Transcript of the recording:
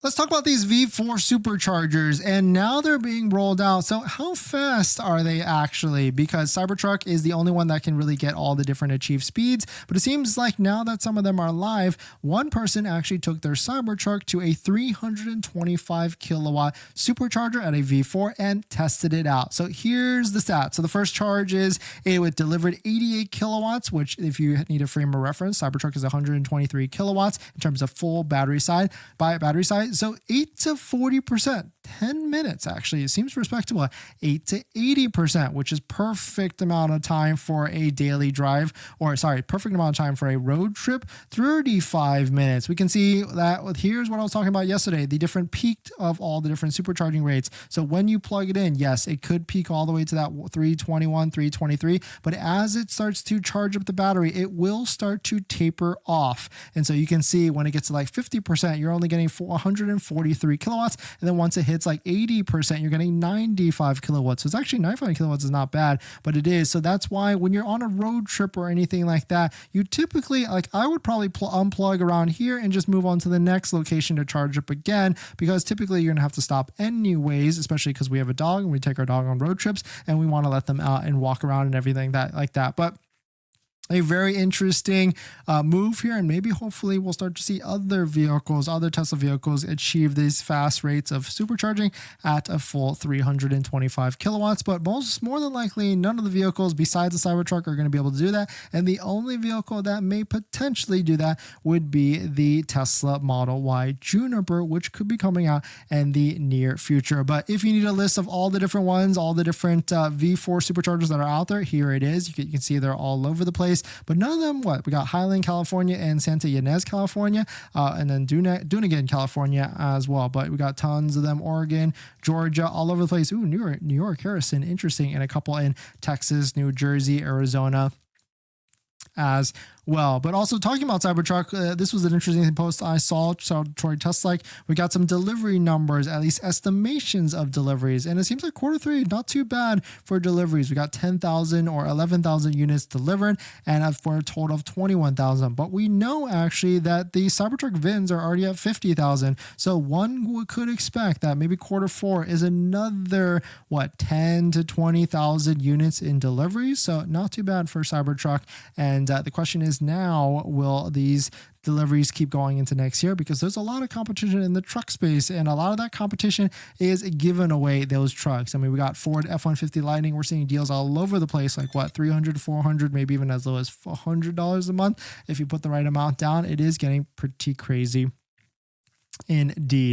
Let's talk about these V4 superchargers, and now they're being rolled out. So how fast are they actually? Because Cybertruck is the only one that can really get all the different achieved speeds, but it seems like now that some of them are live, one person actually took their Cybertruck to a 325 kilowatt supercharger at a V4 and tested it out. So here's the stats. So the first charge is it delivered 88 kilowatts, which if you need a frame of reference, Cybertruck is 123 kilowatts in terms of full battery side. So 8 to 40%, 10 minutes actually. It seems respectable. 8 to 80%, which is perfect amount of time for a daily drive, or sorry, perfect amount of time for a road trip, 35 minutes. We can see that here's what I was talking about yesterday, the different peak of all the different supercharging rates. So when you plug it in, yes, it could peak all the way to that 321, 323, but as it starts to charge up the battery, it will start to taper off. And so you can see when it gets to like 50%, you're only getting 143 kilowatts. And then once it hits like 80%, you're getting 95 kilowatts. So it's actually 95 kilowatts is not bad, but it is. So that's why when you're on a road trip or anything like that, you typically, like I would probably unplug around here and just move on to the next location to charge up again, because typically you're gonna have to stop anyways, especially because we have a dog and we take our dog on road trips and we want to let them out and walk around and everything like that. But a very interesting move here, and maybe hopefully we'll start to see other vehicles, other Tesla vehicles achieve these fast rates of supercharging at a full 325 kilowatts. But more than likely, none of the vehicles besides the Cybertruck are going to be able to do that. And the only vehicle that may potentially do that would be the Tesla Model Y Juniper, which could be coming out in the near future. But if you need a list of all the different ones, all the different V4 superchargers that are out there, here it is. You can see they're all over the place. But none of them, we got Highland, California and Santa Ynez, California, and then Dunnigan, California as well. But we got tons of them, Oregon, Georgia, all over the place. Ooh, New York, Harrison, interesting, and a couple in Texas, New Jersey, Arizona as well. But also talking about Cybertruck, this was an interesting post I saw. So Troy Tesla, we got some delivery numbers, at least estimations of deliveries, and it seems like Q3 not too bad for deliveries. We got 10,000 or 11,000 units delivered, and for a total of 21,000. But we know actually that the Cybertruck VINs are already at 50,000. So one could expect that maybe Q4 is another 10 to 20,000 units in deliveries. So not too bad for Cybertruck. And the question is now, will these deliveries keep going into next year? Because there's a lot of competition in the truck space, and a lot of that competition is giving away those trucks. I mean, we got Ford F-150 Lightning. We're seeing deals all over the place, like $300, $400, maybe even as low as $100 a month. If you put the right amount down, it is getting pretty crazy indeed.